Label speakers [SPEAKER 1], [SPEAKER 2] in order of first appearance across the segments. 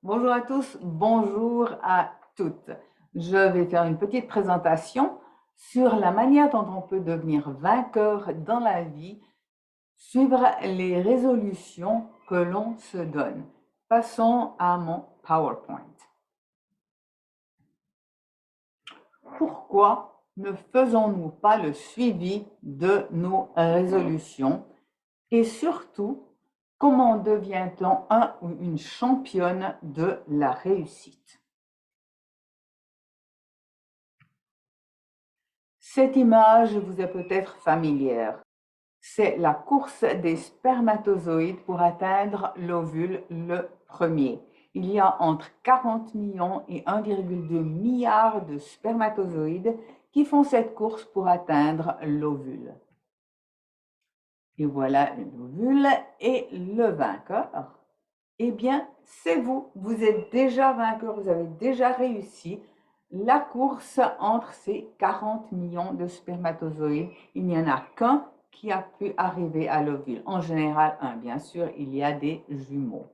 [SPEAKER 1] Bonjour à tous, bonjour à toutes. Je vais faire une petite présentation sur la manière dont on peut devenir vainqueur dans la vie, suivre les résolutions que l'on se donne. Passons à mon PowerPoint. Pourquoi ne faisons-nous pas le suivi de nos résolutions et surtout, comment devient-on un ou une championne de la réussite? Cette image vous est peut-être familière. C'est la course des spermatozoïdes pour atteindre l'ovule le premier. Il y a entre 40 millions et 1,2 milliard de spermatozoïdes qui font cette course pour atteindre l'ovule. Et voilà l'ovule et le vainqueur. Eh bien, c'est vous. Vous êtes déjà vainqueur, vous avez déjà réussi la course entre ces 40 millions de spermatozoïdes. Il n'y en a qu'un qui a pu arriver à l'ovule. En général, un, bien sûr, il y a des jumeaux.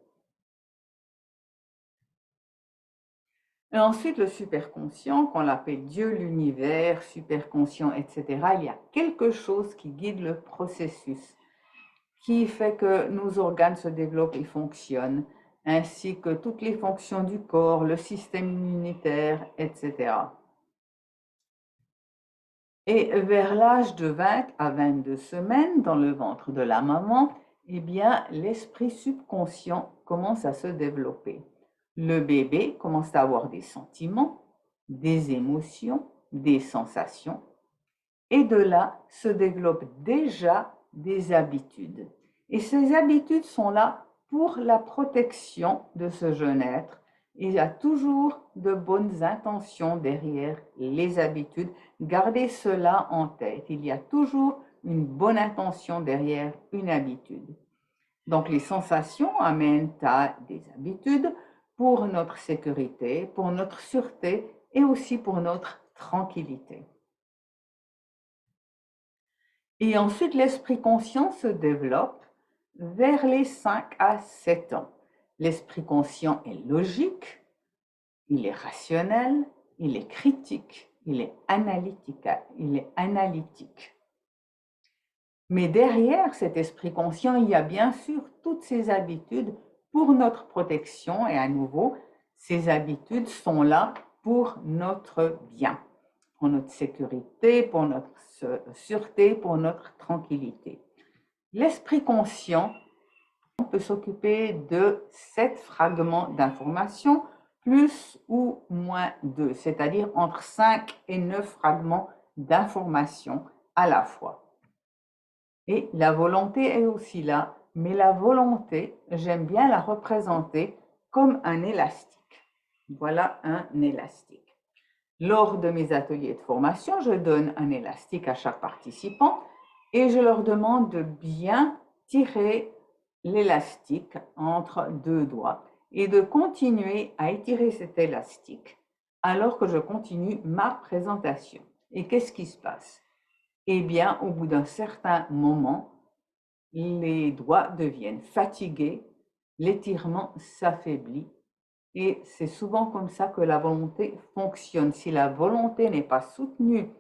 [SPEAKER 1] Et ensuite, le superconscient, qu'on l'appelle Dieu, l'univers, superconscient, etc., il y a quelque chose qui guide le processus, qui fait que nos organes se développent et fonctionnent, ainsi que toutes les fonctions du corps, le système immunitaire, etc. Et vers l'âge de 20 à 22 semaines, dans le ventre de la maman, eh bien, l'esprit subconscient commence à se développer. Le bébé commence à avoir des sentiments, des émotions, des sensations, et de là se développent déjà des habitudes. Et ces habitudes sont là pour la protection de ce jeune être. Il y a toujours de bonnes intentions derrière les habitudes. Gardez cela en tête. Il y a toujours une bonne intention derrière une habitude. Donc, les sensations amènent à des habitudes pour notre sécurité, pour notre sûreté et aussi pour notre tranquillité. Et ensuite, l'esprit conscient se développe vers les 5 à 7 ans. L'esprit conscient est logique, il est rationnel, il est critique, il est analytique. Mais derrière cet esprit conscient, il y a bien sûr toutes ces habitudes pour notre protection. Et à nouveau, ces habitudes sont là pour notre bien, pour notre sécurité, pour notre sûreté, pour notre tranquillité. L'esprit conscient peut s'occuper de 7 fragments d'informations, plus ou moins 2, c'est-à-dire entre 5 et 9 fragments d'informations à la fois. Et la volonté est aussi là, mais la volonté, j'aime bien la représenter comme un élastique. Voilà un élastique. Lors de mes ateliers de formation, je donne un élastique à chaque participant et je leur demande de bien tirer l'élastique entre deux doigts et de continuer à étirer cet élastique alors que je continue ma présentation. Et qu'est-ce qui se passe? Eh bien, au bout d'un certain moment, les doigts deviennent fatigués, l'étirement s'affaiblit et c'est souvent comme ça que la volonté fonctionne. Si la volonté n'est pas soutenue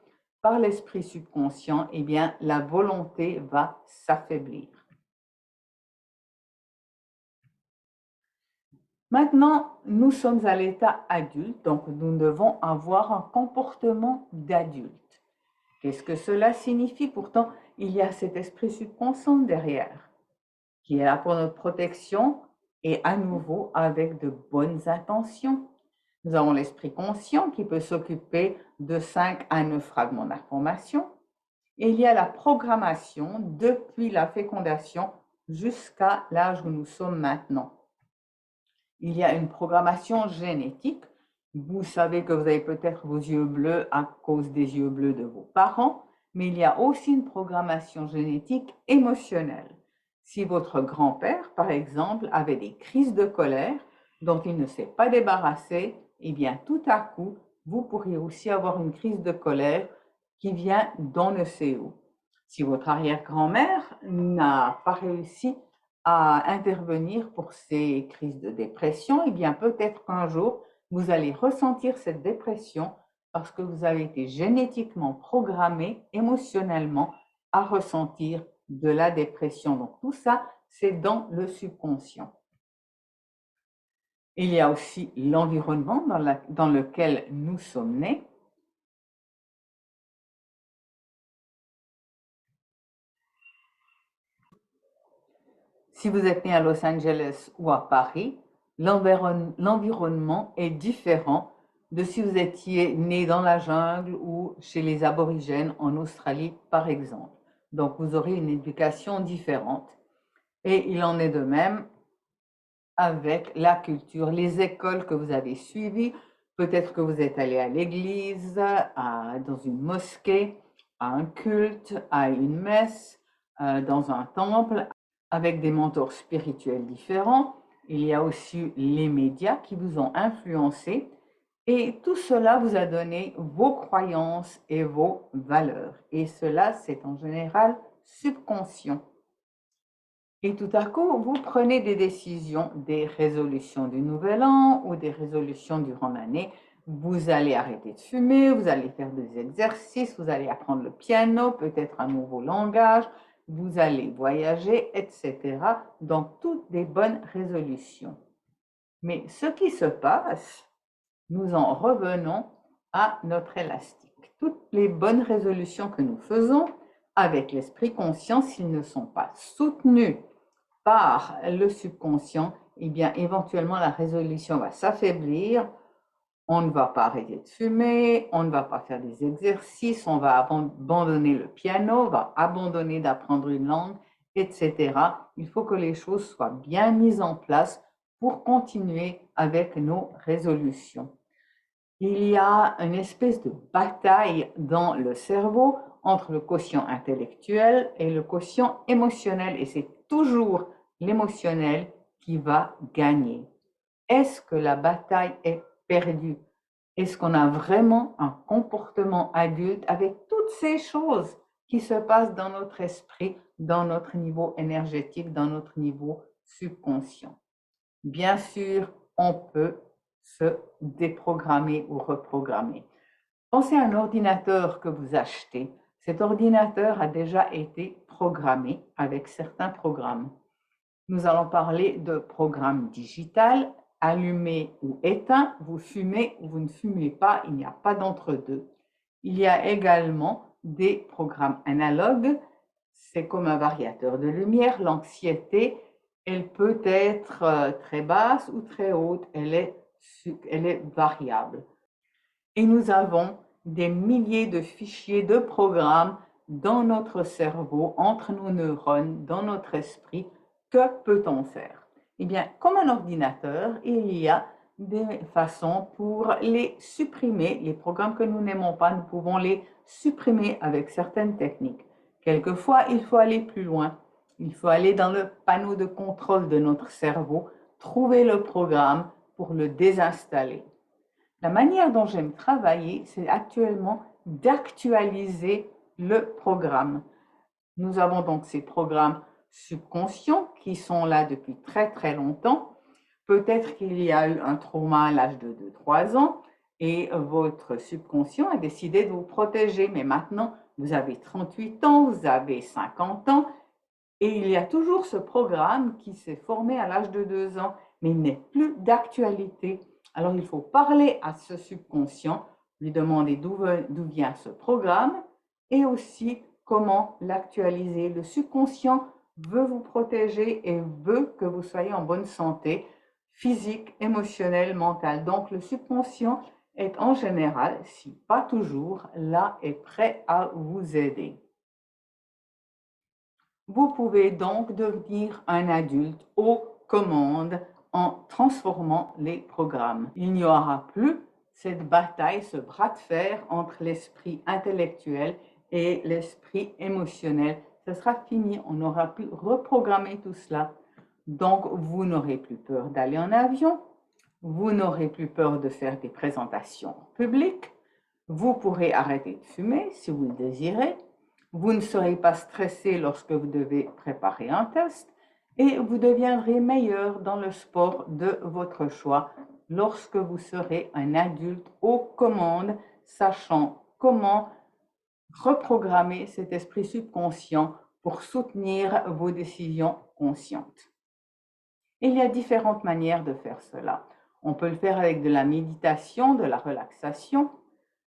[SPEAKER 1] par l'esprit subconscient, eh bien, la volonté va s'affaiblir. Maintenant, nous sommes à l'état adulte, donc nous devons avoir un comportement d'adulte. Qu'est-ce que cela signifie? Pourtant, il y a cet esprit subconscient derrière, qui est là pour notre protection et à nouveau avec de bonnes intentions. Nous avons l'esprit conscient qui peut s'occuper de 5 à 9 fragments d'information. Et il y a la programmation depuis la fécondation jusqu'à l'âge où nous sommes maintenant. Il y a une programmation génétique. Vous savez que vous avez peut-être vos yeux bleus à cause des yeux bleus de vos parents, mais il y a aussi une programmation génétique émotionnelle. Si votre grand-père, par exemple, avait des crises de colère dont il ne s'est pas débarrassé, eh bien, tout à coup, vous pourriez aussi avoir une crise de colère qui vient d'on ne sait où. Si votre arrière-grand-mère n'a pas réussi à intervenir pour ces crises de dépression, eh bien peut-être qu'un jour, vous allez ressentir cette dépression parce que vous avez été génétiquement programmé émotionnellement à ressentir de la dépression. Donc tout ça, c'est dans le subconscient. Il y a aussi l'environnement dans lequel nous sommes nés. Si vous êtes né à Los Angeles ou à Paris, l'environnement est différent de si vous étiez né dans la jungle ou chez les aborigènes en Australie, par exemple. Donc, vous aurez une éducation différente. Et il en est de même avec la culture, les écoles que vous avez suivies. Peut-être que vous êtes allé à l'église, dans une mosquée, à un culte, à une messe, dans un temple, avec des mentors spirituels différents. Il y a aussi les médias qui vous ont influencé. Et tout cela vous a donné vos croyances et vos valeurs. Et cela, c'est en général subconscient. Et tout à coup, vous prenez des décisions, des résolutions du nouvel an ou des résolutions durant l'année. Vous allez arrêter de fumer, vous allez faire des exercices, vous allez apprendre le piano, peut-être un nouveau langage, vous allez voyager, etc. Donc, toutes des bonnes résolutions. Mais ce qui se passe, nous en revenons à notre élastique. Toutes les bonnes résolutions que nous faisons avec l'esprit conscient, s'ils ne sont pas soutenus par le subconscient, eh bien, éventuellement, la résolution va s'affaiblir. On ne va pas arrêter de fumer, on ne va pas faire des exercices, on va abandonner le piano, on va abandonner d'apprendre une langue, etc. Il faut que les choses soient bien mises en place pour continuer avec nos résolutions. Il y a une espèce de bataille dans le cerveau entre le quotient intellectuel et le quotient émotionnel, et c'est toujours l'émotionnel qui va gagner. Est-ce que la bataille est perdue? Est-ce qu'on a vraiment un comportement adulte avec toutes ces choses qui se passent dans notre esprit, dans notre niveau énergétique, dans notre niveau subconscient? Bien sûr, on peut se déprogrammer ou reprogrammer. Pensez à un ordinateur que vous achetez. Cet ordinateur a déjà été programmé avec certains programmes. Nous allons parler de programme digital, allumé ou éteint, vous fumez ou vous ne fumez pas, il n'y a pas d'entre-deux. Il y a également des programmes analogues, c'est comme un variateur de lumière, l'anxiété, elle peut être très basse ou très haute, elle est variable. Et nous avons des milliers de fichiers de programmes dans notre cerveau, entre nos neurones, dans notre esprit. Que peut-on faire? Eh bien, comme un ordinateur, il y a des façons pour les supprimer. Les programmes que nous n'aimons pas, nous pouvons les supprimer avec certaines techniques. Quelquefois, il faut aller plus loin. Il faut aller dans le panneau de contrôle de notre cerveau, trouver le programme pour le désinstaller. La manière dont j'aime travailler, c'est actuellement d'actualiser le programme. Nous avons donc ces programmes subconscients qui sont là depuis très très longtemps. Peut-être qu'il y a eu un trauma à l'âge de 2-3 ans et votre subconscient a décidé de vous protéger. Mais maintenant, vous avez 38 ans, vous avez 50 ans et il y a toujours ce programme qui s'est formé à l'âge de 2 ans, mais il n'est plus d'actualité. Alors, il faut parler à ce subconscient, lui demander d'où vient ce programme et aussi comment l'actualiser. Le subconscient veut vous protéger et veut que vous soyez en bonne santé physique, émotionnelle, mentale. Donc, le subconscient est en général, si pas toujours, là et prêt à vous aider. Vous pouvez donc devenir un adulte aux commandes en transformant les programmes. Il n'y aura plus cette bataille, ce bras de fer entre l'esprit intellectuel et l'esprit émotionnel. Ce sera fini, on aura pu reprogrammer tout cela. Donc, vous n'aurez plus peur d'aller en avion, vous n'aurez plus peur de faire des présentations publiques, vous pourrez arrêter de fumer si vous le désirez, vous ne serez pas stressé lorsque vous devez préparer un test et vous deviendrez meilleur dans le sport de votre choix lorsque vous serez un adulte aux commandes, sachant comment reprogrammer cet esprit subconscient pour soutenir vos décisions conscientes. Il y a différentes manières de faire cela. On peut le faire avec de la méditation, de la relaxation.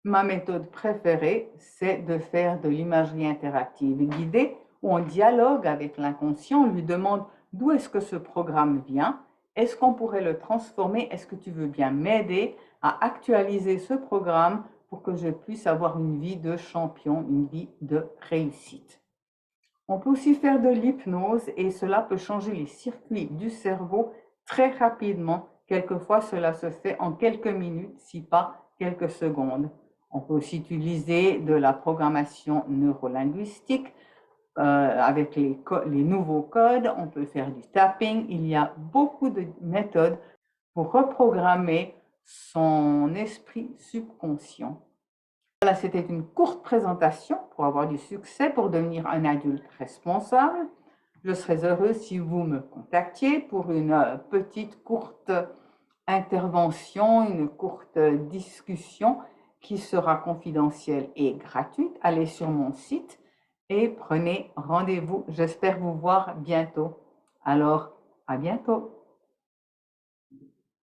[SPEAKER 1] Ma méthode préférée, c'est de faire de l'imagerie interactive guidée où on dialogue avec l'inconscient, on lui demande d'où est-ce que ce programme vient, est-ce qu'on pourrait le transformer, est-ce que tu veux bien m'aider à actualiser ce programme pour que je puisse avoir une vie de champion, une vie de réussite. On peut aussi faire de l'hypnose et cela peut changer les circuits du cerveau très rapidement. Quelquefois, cela se fait en quelques minutes, si pas quelques secondes. On peut aussi utiliser de la programmation neurolinguistique avec les nouveaux codes. On peut faire du tapping. Il y a beaucoup de méthodes pour reprogrammer son esprit subconscient. Voilà, c'était une courte présentation pour avoir du succès, pour devenir un adulte responsable. Je serais heureuse si vous me contactiez pour une petite courte intervention, une courte discussion qui sera confidentielle et gratuite. Allez sur mon site et prenez rendez-vous. J'espère vous voir bientôt. Alors, à bientôt.